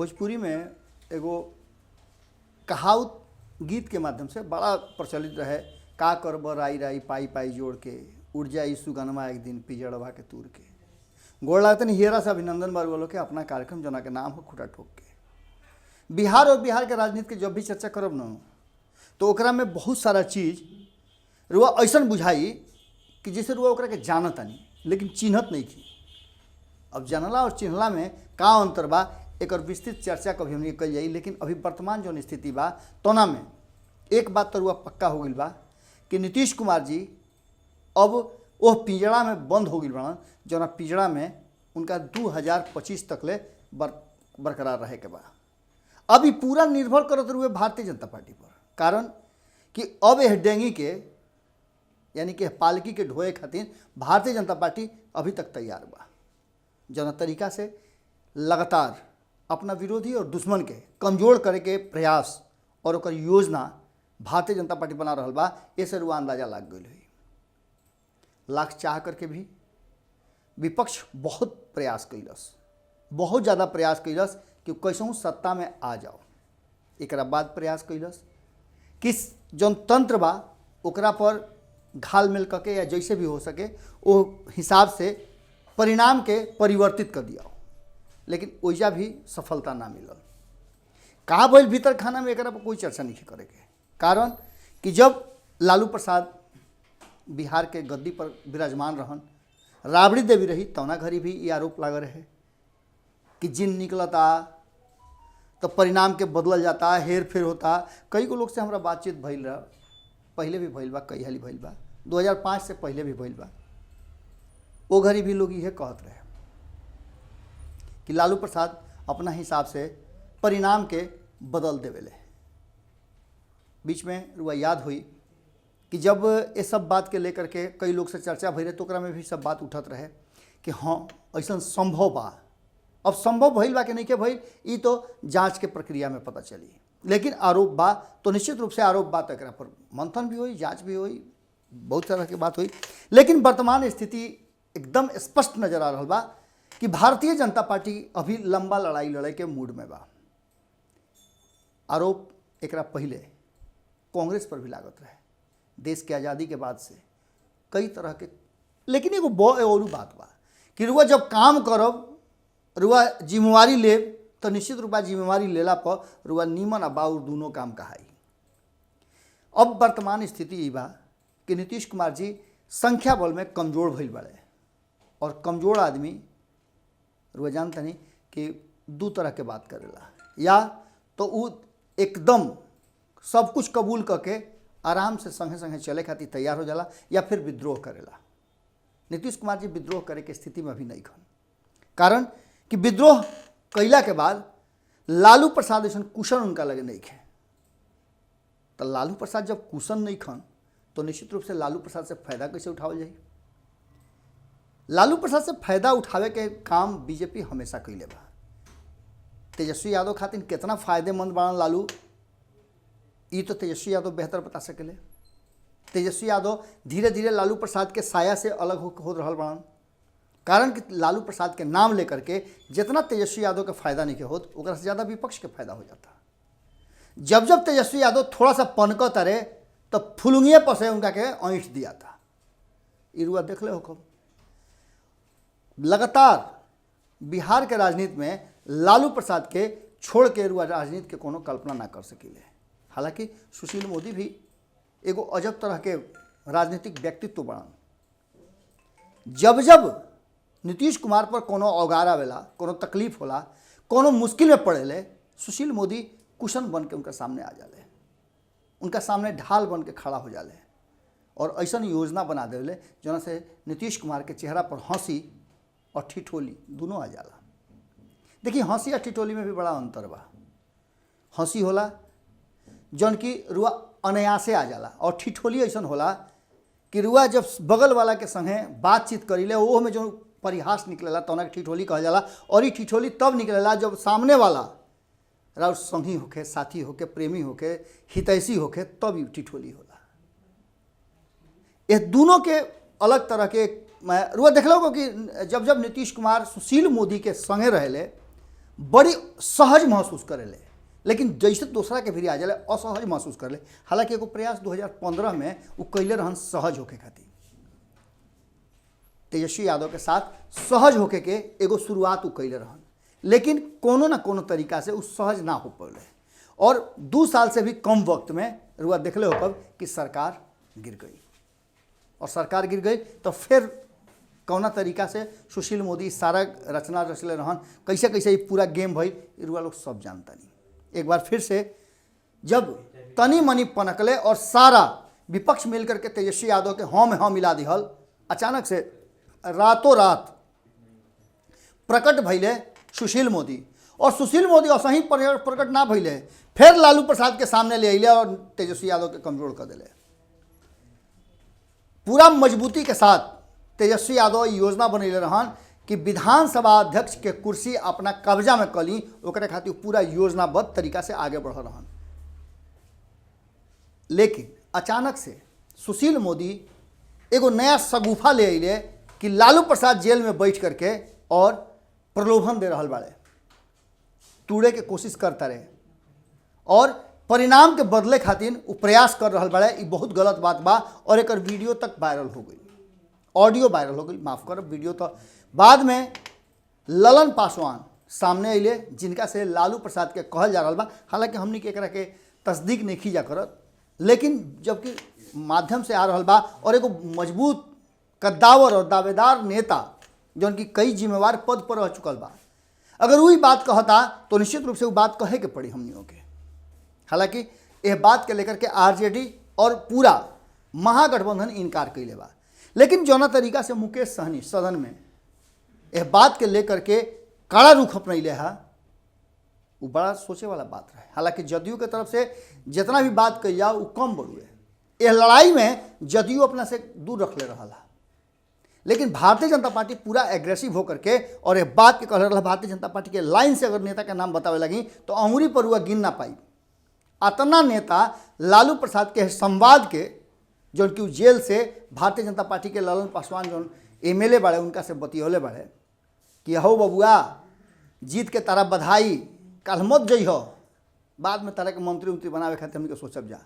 भोजपुरी में एगो कहावत गीत के माध्यम से बड़ा प्रचलित रहे। का करब राई राई पाई पाई जोड़ के, उड़ जाई सुगनमा एक दिन पिजड़वा के तूर के। गोड़ लागतन हियरा से अभिनंदन बार के अपना कार्यक्रम जना के नाम हो खुटा ठोक के। बिहार और बिहार के राजनीति के जब भी चर्चा करब न तो ओकरा में बहुत सारा चीज़ रुआ ऐसा बुझाई कि जैसे रुआ ओकरा के जानत आनी लेकिन चिन्हत नहीं की। अब जानला और चिन्हला में का अंतर बा एक विस्तृत चर्चा कभी हमने कल जाई। लेकिन अभी वर्तमान जो स्थिति बा तोना में एक बात तो रुआ पक्का हो गई बा कि नीतीश कुमार जी अब वो पिंजड़ा में बंद हो गई बड़न जना पिंजड़ा में उनका 2025 तक ले बरकरार रहे के बा। अभी पूरा निर्भर करत रुए भारतीय जनता पार्टी पर। कारण कि अब यह डेंगी के यानी कि पालकी के ढोए खातिर भारतीय जनता पार्टी अभी तक तैयार बा। जना तरीका से लगातार अपना विरोधी और दुश्मन के कमजोर करे के प्रयास और ओकर योजना भारतीय जनता पार्टी बना रहा बा, ऐसे रुआ अंदाजा लाग गई हुई। लाख चाह करके भी विपक्ष बहुत प्रयास कैलस, बहुत ज़्यादा प्रयास कैलस कि कैसहूँ सत्ता में आ जाओ। एक बाद प्रयास कैलस कि जौन तंत्र बा ओकरा पर घाल मिल करके या जैसे भी हो सके वो हिसाब से परिणाम के परिवर्तित कर दिया। लेकिन ओइजा भी सफलता ना मिलल। कहा बोल भीतर खाना में एकरा पर कोई चर्चा नहीं करे के। कारण कि जब लालू प्रसाद बिहार के गद्दी पर विराजमान रहन, राबड़ी देवी रही तौना घड़ी भी ये आरोप लगा रहे कि जिन निकलता तो परिणाम के बदलल जाता, हेर फेर होता। कई को लोग से हमारा बातचीत भइल रहा, पहले भी भइल बा, कई हाली भइल बा, 2005 से पहले भी भइल बा। वो घड़ी भी लोग ये कहत रहे कि लालू प्रसाद अपना हिसाब से परिणाम के बदल देवेले। बीच में रुआ याद हुई कि जब ये सब बात के लेकर के कई लोग से चर्चा भई रहे तो ओकरा में भी सब बात उठत रहे कि हाँ ऐसा संभव बा। अब संभव भइल बा कि नहीं के भइल ई तो जांच के प्रक्रिया में पता चली। लेकिन आरोप बा तो निश्चित रूप से आरोप बा तो एकरा पर मंथन भी हुई, जांच भी हुई, बहुत तरह की बात हुई। लेकिन वर्तमान स्थिति एकदम स्पष्ट नजर आ रहा बा कि भारतीय जनता पार्टी अभी लंबा लड़ाई लड़े के मूड में बा। आरोप एकरा पहले कांग्रेस पर भी लागत रहे देश के आज़ादी के बाद से कई तरह के। लेकिन एगो और बात बा कि रुआ जब काम करब रुआ जिम्मेवारी ले तो निश्चित रूप जिम्मेवारी लेला पर रुआ नीमन आ बाउर दोनों काम कहाई। अब वर्तमान स्थिति ये बा कि नीतीश कुमार जी संख्या बल में कमजोर भइल बड़े और कमजोर आदमी रुआ जानते नहीं कि दो तरह के बात करेला। या तो वो एकदम सब कुछ कबूल करके आराम से संगे संगे चले खातिर तैयार हो जाला या फिर विद्रोह करेला। नीतीश कुमार जी विद्रोह करे के स्थिति में अभी नहीं खन। कारण कि विद्रोह कैला के बाद लालू प्रसाद ऐसा कुशन उनका लगे नहीं खे। तो लालू प्रसाद जब कुशन नहीं खन तो निश्चित रूप से लालू प्रसाद से फायदा कैसे उठावल जाए। लालू प्रसाद से फायदा उठावे के काम बीजेपी हमेशा कैले बा। तेजस्वी यादव खातिर कितना फायदेमंद बना लालू ये तो तेजस्वी यादव बेहतर बता सकेले। तेजस्वी यादव धीरे धीरे लालू प्रसाद के साया से अलग हो रहा बड़न। कारण कि लालू प्रसाद के नाम लेकर के जितना तेजस्वी यादव के फायदा नहीं के होत ओकरा से ज़्यादा विपक्ष के फायदा हो जाता। जब जब तेजस्वी यादव थोड़ा सा पनकत रहे तो फुलुंगिए पसे उनका के ऐंठ दिया था। इरुआ देख ले हो कब लगातार बिहार के राजनीति में लालू प्रसाद के छोड़ के रुआ राजनीति के कोनो कल्पना ना कर सकिले। हालांकि सुशील मोदी भी एगो अजब तरह के राजनीतिक व्यक्तित्व बनन। जब जब नीतीश कुमार पर कोनो औगार आवेला, कोनो तकलीफ होला, कोनो मुश्किल में पड़ेले, सुशील मोदी कुशन बन के उनका सामने आ जाले, उनका सामने ढाल बन के खड़ा हो जाले और ऐसा योजना बना देले जना से नीतीश कुमार के चेहरा पर हंसी और ठिठोली दोनों आ जाला। देखिए हंसी और ठिठोली में भी बड़ा अंतर बा। हंसी होला जौन की रुआ अनायासे आ जाला और ठिठोली ऐसा होला कि रुआ जब बगल वाला के संगे बातचीत करीले वो में जो परिहास निकलेला तो उन्हें ठिठोली कहल जाला। और ये ठिठोली तब निकलेला जब सामने वाला राउर संगी होके, साथी होके, प्रेमी होके, हितैषी होके, तब ये ठिठोली होला। ये दोनों के अलग तरह के रुआ देख लो कि जब जब नीतीश कुमार सुशील मोदी के संगे रहले बड़ी सहज महसूस करेले, लेकिन जैसे दूसरा के भी आ जाए असहज महसूस कर ले। हालांकि एगो प्रयास 2015 में वो कैले रहन सहज होके खातिर, तेजस्वी यादव के साथ सहज होके के एगो शुरुआत वो कैले रहन, लेकिन कोनो ना कोनो तरीका से वो सहज ना हो पड़े और 2 साल से भी कम वक्त में रुआ देखले हो कब कि सरकार गिर गई। और सरकार गिर गई तो फिर कौना तरीका से सुशील मोदी सारा रचना रचले रहन, कैसे कैसे ये पूरा गेम भई रुआ लोग सब जानता नहीं। एक बार फिर से जब तनी मनी पनकले और सारा विपक्ष मिलकर के तेजस्वी यादव के हाँ में हाँ मिला दिहल, अचानक से रातों रात प्रकट भैले सुशील मोदी। और सुशील मोदी असही प्रकट ना भैले, फिर लालू प्रसाद के सामने ले अले और तेजस्वी यादव के कमजोर कर दिले। पूरा मजबूती के साथ तेजस्वी यादव योजना बनैले रहन कि विधानसभा अध्यक्ष के कुर्सी अपना कब्जा में कली, ओकरे खातिर पूरा योजनाबद्ध तरीका से आगे बढ़ रहन। लेकिन अचानक से सुशील मोदी एगो नया सगुफा ले अले कि लालू प्रसाद जेल में बैठ करके और प्रलोभन दे रहल बाड़े, तूड़े के कोशिश करता रहे और परिणाम के बदले खातिर वो प्रयास कर रहल बाड़े। ये बहुत गलत बात बा और एक वीडियो तक वायरल हो गई, ऑडियो वायरल हो गई, माफ़ कर वीडियो तो बाद में ललन पासवान सामने अले जिनका से लालू प्रसाद के कहल जा रहा बा। हालांकि हमनी के एकरा के तस्दीक नहीं खींचा करत, लेकिन जबकि माध्यम से आ रहा बा और एगो मजबूत कद्दावर और दावेदार नेता जौन की कई जिम्मेवार पद पर रह चुकल बा, अगर वही बात कहता तो निश्चित रूप से वो बात कहे के पड़ी हमनियों के। हालांकि यह बात के लेकर के आरजेडी और पूरा महागठबंधन इनकार कैले बा, लेकिन जौना तरीका से मुकेश सहनी सदन में यह बात के लेकर के कड़ा रुख अपनैले है, वो बड़ा सोचे वाला बात रहे। हालांकि जदयू के तरफ से जितना भी बात कही जाओ वो कम बड़ुए, यह लड़ाई में जदयू अपना से दूर रख ले रहा, लेकिन भारतीय जनता पार्टी पूरा एग्रेसिव होकर के और ये बात के कह रहा भारतीय जनता पार्टी के लाइन से अगर नेता का नाम बतावे लगी तो अंगुरी पर हुआ गिन ना पाई। अतना नेता लालू प्रसाद के संवाद के जो कि जेल से भारतीय जनता पार्टी के ललन पासवान जो एमएलए बाड़े उनका से बतियोले बाड़े कि हो बबुआ जीत के तारा बधाई, कल मत जइहो, बाद में तारा के मंत्री उंत्री बनावे खातिर हमके सोचब जा।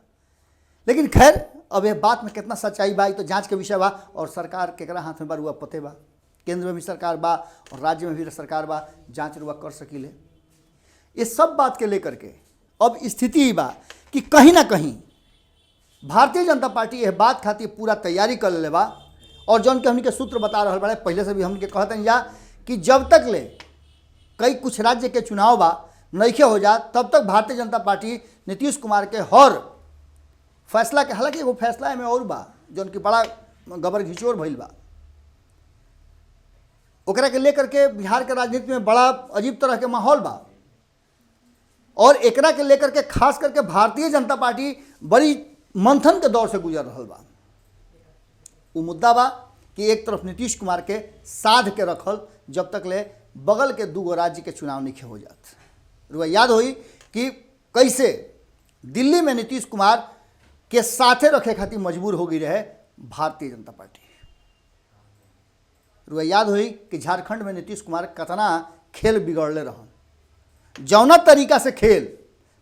लेकिन खैर अब यह बात में कितना सच्चाई बा तो जांच के विषय बा और सरकार केकरा हाथ में बा रुआ पते बा, केंद्र में भी सरकार बा और राज्य में भी सरकार बा, जांच रुआ कर सकीले। ये सब बात के लेकर के अब स्थिति ही बा कि कहीं ना कहीं भारतीय जनता पार्टी यह बात खातिर पूरा तैयारी कर ले बा और जौन के हमनी के सूत्र बता रहा बड़े पहले से भी हमनी के कहते जा कि जब तक ले कई कुछ राज्य के चुनाव बा नइखे हो जा तब तक भारतीय जनता पार्टी नीतीश कुमार के हर फैसला के, हालांकि वो फैसला में और बा जौन की बड़ा गबर घिचोर भइल बा, ओकरा के लेकर के बिहार के राजनीति में बड़ा अजीब तरह के माहौल बा और एकरा के लेकर के खास करके भारतीय जनता पार्टी बड़ी मंथन के दौर से गुजर रहा बा। वो मुद्दा बा कि एक तरफ नीतीश कुमार के साध के रखल जब तक ले बगल के 2 राज्य के चुनाव नहीं हो जात। रुआ याद होई कि कैसे दिल्ली में नीतीश कुमार के साथे रखे खातिर मजबूर हो गई रहे भारतीय जनता पार्टी। रुआ याद हुई कि झारखंड में नीतीश कुमार कतना खेल बिगड़ले रहन, जौना तरीका से खेल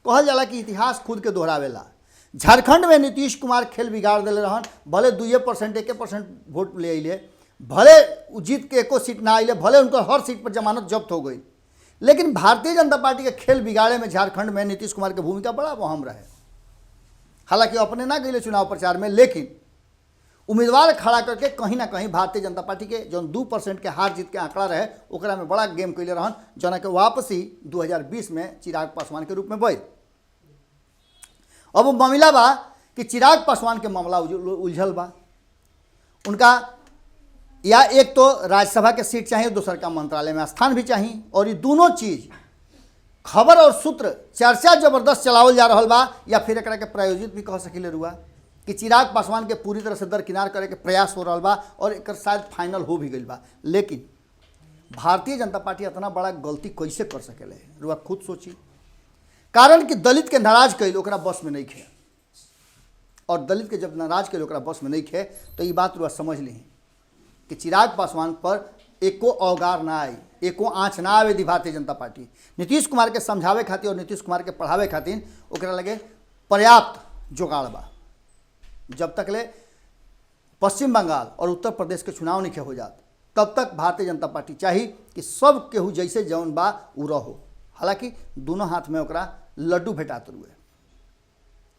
कहल जाला कि इतिहास खुद के दोहरावेला। झारखंड में नीतीश कुमार खेल बिगाड़ दिले रहन, भले 2% 1% वोट ले अले, भले जीत के एको सीट ना अले, भले उनको हर सीट पर जमानत जब्त हो गई, लेकिन भारतीय जनता पार्टी के खेल बिगाड़े में झारखंड में नीतीश कुमार की भूमिका बड़ा अहम रहे। हालांकि अपने ना गए चुनाव प्रचार में, लेकिन उम्मीदवार खड़ा करके कहीं ना कहीं भारतीय जनता पार्टी के जो 2% के हार जीत के आंकड़ा रहे ओकरा में बड़ा गेम कैले रहन, जना के वापसी 2020 में चिराग पासवान के रूप में भइल। अब मामला बा कि चिराग पासवान के मामला उलझल बा, उनका या एक तो राज्यसभा के सीट चाहिए, दूसर का मंत्रालय में स्थान भी चाहिए, और ये दोनों चीज़ खबर और सूत्र चर्चा जबरदस्त चलावल जा रहा बा, या फिर एकरा के प्रायोजित भी कह सकिले रुआ कि चिराग पासवान के पूरी तरह से दरकिनार करे के प्रयास हो रहा बा और एक शायद फाइनल हो भी गई बा। लेकिन भारतीय जनता पार्टी इतना बड़ा गलती कैसे कर सकेले रुआ खुद सोची। कारण कि दलित के नाराज कैल ओकरा बस में नहीं खे, और दलित के जब नाराज कैल ओकरा बस में नहीं खे तो ये बात रुआ समझ ली कि चिराग पासवान पर एको अवगार ना आई, एको आँच ना आवे दी भारतीय जनता पार्टी नीतीश कुमार के समझावे खातिर और नीतीश कुमार के पढ़ावे खातिर ओकरा लगे पर्याप्त जुगाड़ बा। जब तक ले पश्चिम बंगाल और उत्तर प्रदेश के चुनाव नहीं हो जात तब तक भारतीय जनता पार्टी चाहिए कि सब केहू जैसे जौन बा उ रहो। हालांकि दोनों हाथ में ओकरा लड्डू भेटात रुए।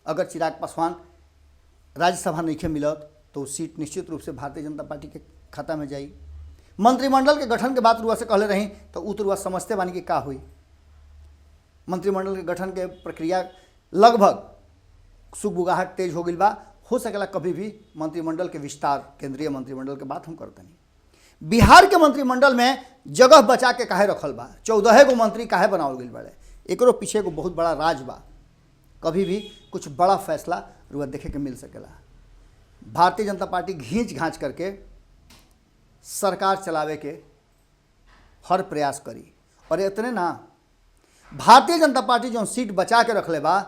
अगर चिराग पासवान राज्यसभा नहीं मिलत तो सीट निश्चित रूप से भारतीय जनता पार्टी के खाता में जाई। मंत्रिमंडल के गठन के बात रुआ से कहले रही तो उ रुआ समझते बानी कि का हुई। मंत्रिमंडल के गठन के प्रक्रिया लगभग सुगबुगाहट तेज हो गई बा। हो सकेला कभी भी मंत्रिमंडल के विस्तार, केंद्रीय मंत्रिमंडल के बात हम करते नहीं। बिहार के मंत्रिमंडल में जगह बचा के काहे रखल बा, 14 गो मंत्री काहे बनावल गई बड़े, एकरो पीछे को बहुत बड़ा राज बा। कभी भी कुछ बड़ा फैसला रुआ देखे के मिल सकेला। भारतीय जनता पार्टी घींच घांच करके सरकार चलावे के हर प्रयास करी। और इतने ना, भारतीय जनता पार्टी जो सीट बचा के रखले बा,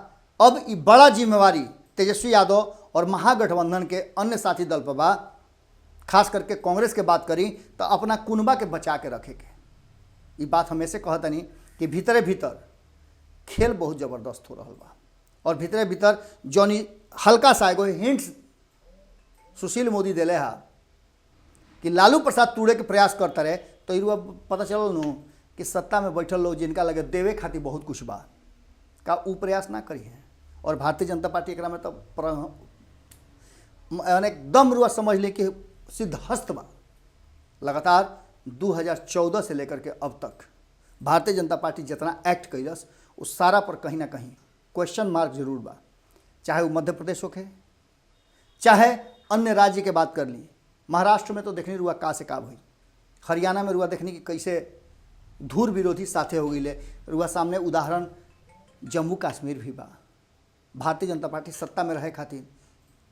अब ये बड़ा जिम्मेवारी तेजस्वी यादव और महागठबंधन के अन्य साथी दल पर बा। खास करके कांग्रेस के बात करी तो अपना कुनबा के बचा के रखे के। ये बात हमेशा कहतनी कि भीतरे भीतर खेल बहुत ज़बरदस्त हो रहा बा। और भीतरे भीतर जौनी हल्का सा एगो हिंट्स सुशील मोदी दिले हा कि लालू प्रसाद तूड़े के प्रयास करता रहे तो इरुआ पता चल नु कि सत्ता में बैठल लोग जिनका लगे देवे खातिर बहुत कुछ बा का उ प्रयास ना करी है। और भारतीय जनता पार्टी एकरा में तो एकदम रुआ समझ ले कि सिद्धहस्त बा। लगातार 2014 से लेकर के अब तक भारतीय जनता पार्टी जितना एक्ट कैलस उस सारा पर कहीं ना कहीं क्वेश्चन मार्क जरूर बा। चाहे वो मध्य प्रदेश होके, चाहे अन्य राज्य के बात कर ली। महाराष्ट्र में तो देखनी रुआ का से का भई, हरियाणा में रुआ देखनी कि कैसे धूर विरोधी साथे हो गई। रुआ सामने उदाहरण जम्मू कश्मीर भी बा। भारतीय जनता पार्टी सत्ता में रहे खातिर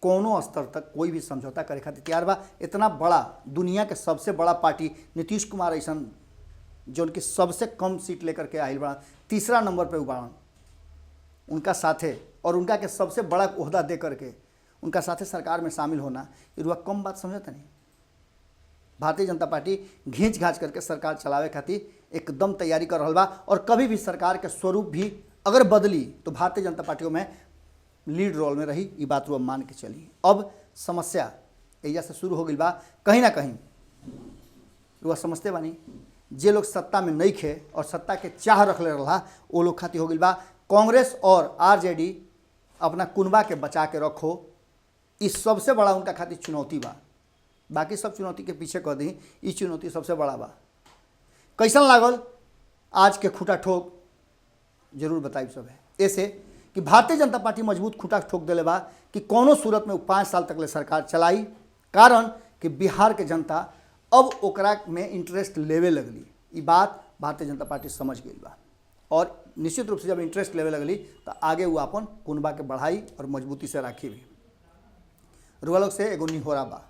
कोनो स्तर तक कोई भी समझौता करे खातिर तैयार बा। इतना बड़ा दुनिया के सबसे बड़ा पार्टी नीतीश कुमार ऐसा जो उनकी सबसे कम सीट लेकर के आयल बड़ा, तीसरा नंबर पे उबाड़न उनका साथे और उनका के सबसे बड़ा ओहदा दे करके उनका साथे सरकार में शामिल होना ये रुआ कम बात समझता नहीं। भारतीय जनता पार्टी घींच घाच करके सरकार चलावे खातिर एकदम तैयारी कर रहा बा। और कभी भी सरकार के स्वरूप भी अगर बदली तो भारतीय जनता पार्टियों में लीड रोल में रही, ये बात रुआ मान के चली। अब समस्या एजा से शुरू हो गई बा। कहीं ना कहीं रुआ समझते बानी जे लोग सत्ता में नहीं खे और सत्ता के चाह रखले रहा वो लोग खातिर हो गई बा कांग्रेस और आरजेडी अपना कुनबा के बचा के रखो। इस सबसे बड़ा उनका खातिर चुनौती बा। बाकी सब चुनौती के पीछे कह दी, ये चुनौती सबसे बड़ा बा। कैसन लागल आज के खूटा ठोक जरूर बताइब सब है। ऐसे कि भारतीय जनता पार्टी मजबूत खूटा ठोक दिले बा कि कोनो सूरत में 5 साल तक ले सरकार चलाई। कारण कि बिहार के जनता अब ओकरा में इंटरेस्ट लेवे लगली। ये बात भारतीय जनता पार्टी समझ गई बा। और निश्चित रूप से जब इंटरेस्ट लेवे लगली तो आगे वो अपन कुनबा के बढ़ाई और मजबूती से राखी भी। रुआ लोग से एगो निहोरा बा।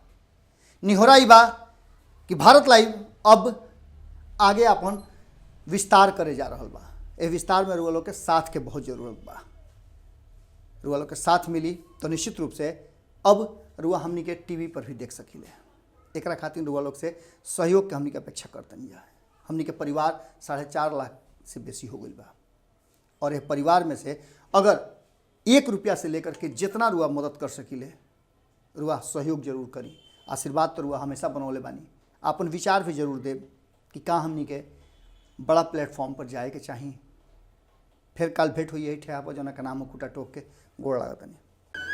निहोरा ही बा कि भारत लाइव अब आगे अपन विस्तार करे जा रहा बा। ए विस्तार में रुआ लोग के साथ के बहुत जरूरत बा। रुआ लोग के साथ मिली तो निश्चित रूप से अब रुआ हमनी के टीवी पर भी देख सकीले। एकरा खातिर रुआ लोग से सहयोग के हमनी के अपेक्षा करतनी जाए। हमनी के परिवार 4.5 लाख से बेसी हो गई बा। और ये परिवार में से अगर 1 रुपया से लेकर के जितना रुआ मदद कर सकीले रुआ सहयोग जरूर करी। आशीर्वाद तो रुआ हमेशा बनौले बानी। अपन विचार भी जरूर देव कि का हमनी के बड़ा प्लेटफॉर्म पर जाए के चाहिए। फिर कल भेंट हुई यही ठेहा पर जना का नाम खूटा टोक के गोड़ लागतनी।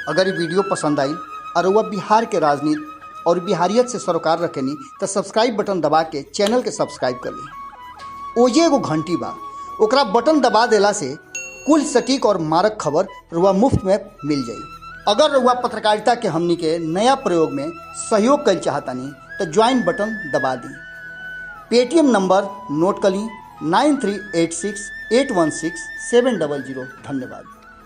अगर ये वीडियो पसंद आई और वह बिहार के राजनीति और बिहारियत से सरोकार रखेनी तो सब्सक्राइब बटन दबा के चैनल के सब्सक्राइब कर ली। ओजे एगो घंटी बा, ओकरा बटन दबा देला से कुल सटीक और मारक खबर रुआ मुफ्त में मिल जाई। अगर रुआ पत्रकारिता के हमनी के नया प्रयोग में सहयोग कर चाहतानी तो ज्वाइन बटन दबा दी। पेटीएम नंबर नोट कर ली 9386816700। धन्यवाद।